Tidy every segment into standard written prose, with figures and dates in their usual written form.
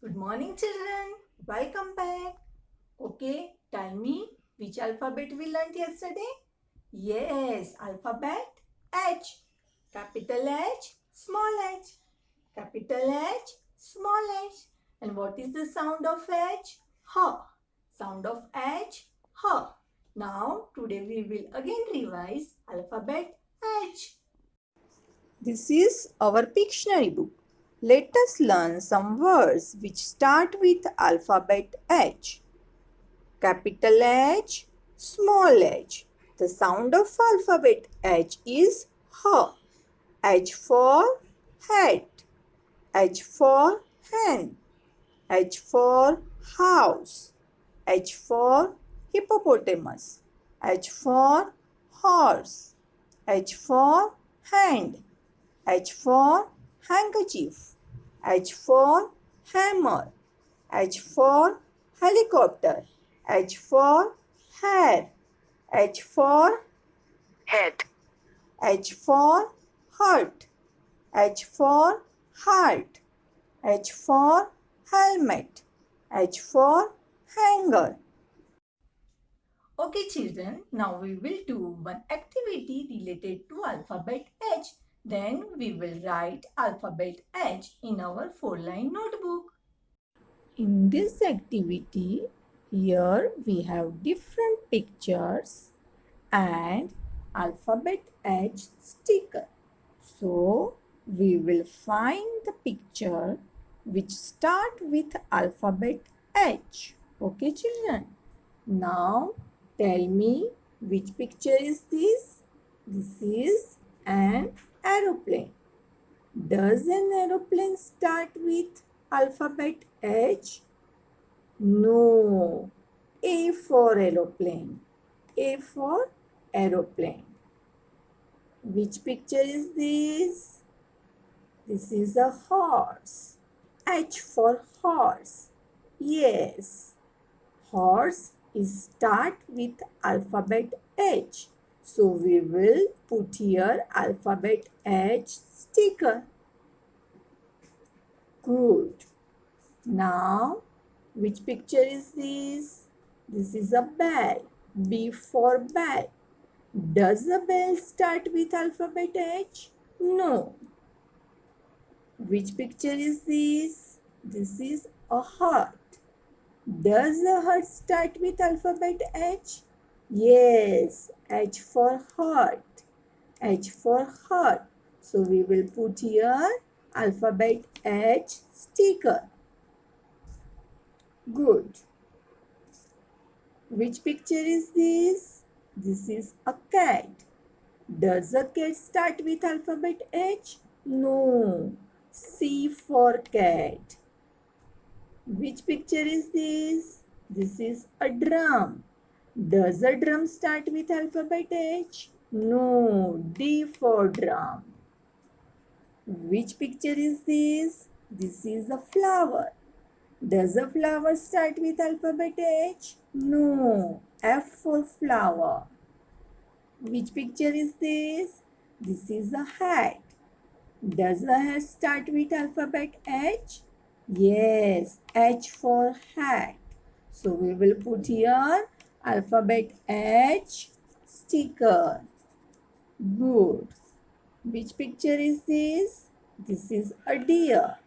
Good morning, children. Welcome back. Okay, tell me which alphabet we learned yesterday? Yes, alphabet H. Capital H, small h. Capital H, small h. And what is the sound of H? H. Sound of H, H. Now, today we will again revise alphabet H. This is our Pictionary book. Let us learn some words which start with alphabet H. Capital H, small h. The sound of alphabet H is H. H for hat. H for hen. H for house. H for hippopotamus. H for horse. H for hand. H for handkerchief. H for hammer. H for helicopter. H for hair. H for head. H for heart. H for heart. H for helmet. H for hanger. Okay, children, now we will do one activity related to alphabet H. Then we will write alphabet H in our 4-line notebook. In this activity, here we have different pictures and alphabet H sticker. So, we will find the picture which start with alphabet H. Okay, children? Now, tell me which picture is this? This is an aeroplane. Does an aeroplane start with alphabet H? No. A for aeroplane. A for aeroplane. Which picture is this? This is a horse. H for horse. Yes. Horse is start with alphabet H. So we will put here alphabet H sticker. Good. Now, which picture is this? This is a bell. B for bell. Does a bell start with alphabet H? No. Which picture is this? This is a heart. Does a heart start with alphabet H? Yes, H for heart. H for heart. So we will put here alphabet H sticker. Good. Which picture is this? This is a cat. Does a cat start with alphabet H? No. C for cat. Which picture is this? This is a drum. Does a drum start with alphabet H? No. D for drum. Which picture is this? This is a flower. Does a flower start with alphabet H? No. F for flower. Which picture is this? This is a hat. Does a hat start with alphabet H? Yes, H for hat. So we will put here alphabet H sticker. Good. Which picture is this? This is a deer.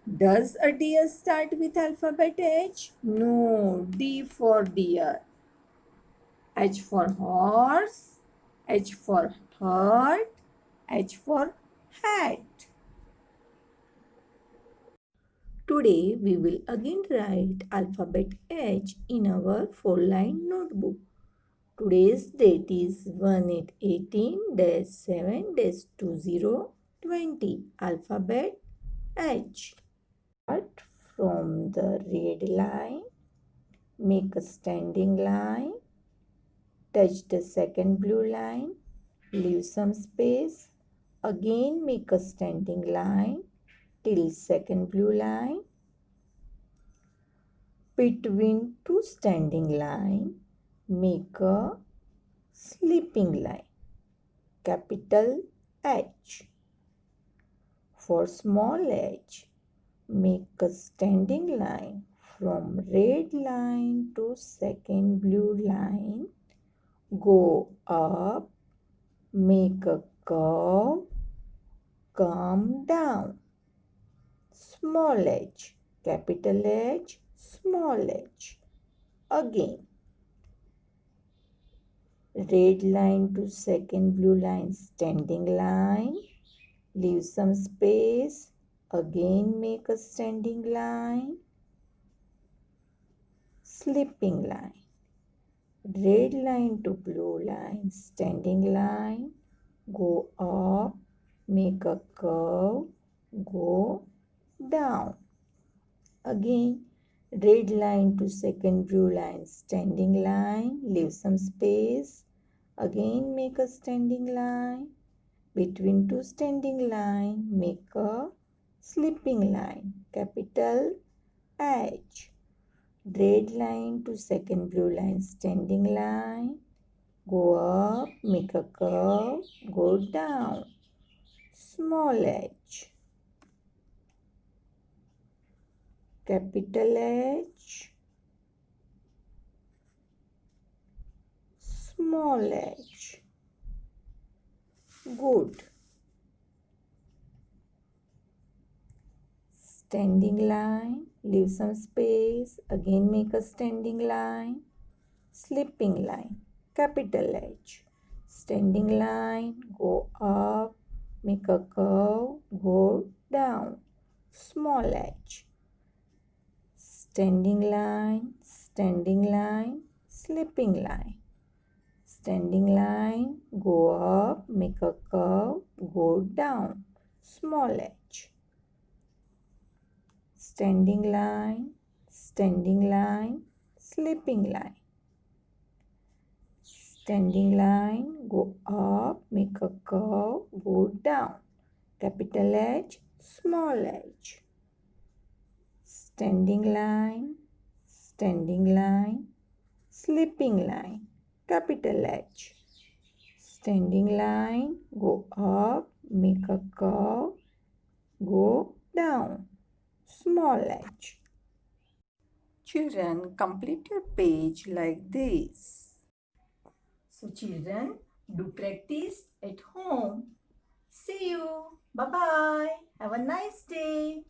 Does a deer start with alphabet H? No, D for deer. H for horse, H for heart, H for hat. Today we will again write alphabet H in our 4-line notebook. Today's date is 18-7-2020. Alphabet H. Start from the red line. Make a standing line. Touch the second blue line. Leave some space. Again make a standing line till second blue line. Between two standing line, make a sleeping line. Capital H. For small h, Make a standing line from red line to second blue line. Go up, make a curve, come down. Small h, capital H, small h. Again, red line to second blue line, standing line. Leave some space. Again, make a standing line. Slipping line. Red line to blue line, standing line. Go up, make a curve, go down. Again, red line to second blue line, standing line. Leave some space. Again, make a standing line. Between two standing line, make a slipping line, capital H. Red line to second blue line, standing line. Go up, make a curve, go down. Small h, capital H, small h. Good. Standing line, leave some space. Again, make a standing line. Slipping line, capital H. Standing line, go up, make a curve, go down. Small h. Standing line, slipping line. Standing line, go up, make a curve, go down. Small h. Standing line, slipping line. Standing line, go up, make a curve, go down. Capital H, small h. Standing line, slipping line. Capital H. Standing line, go up, make a curve, go down. Small h. Children, complete your page like this. So children, do practice at home. See you. Bye-bye. Have a nice day.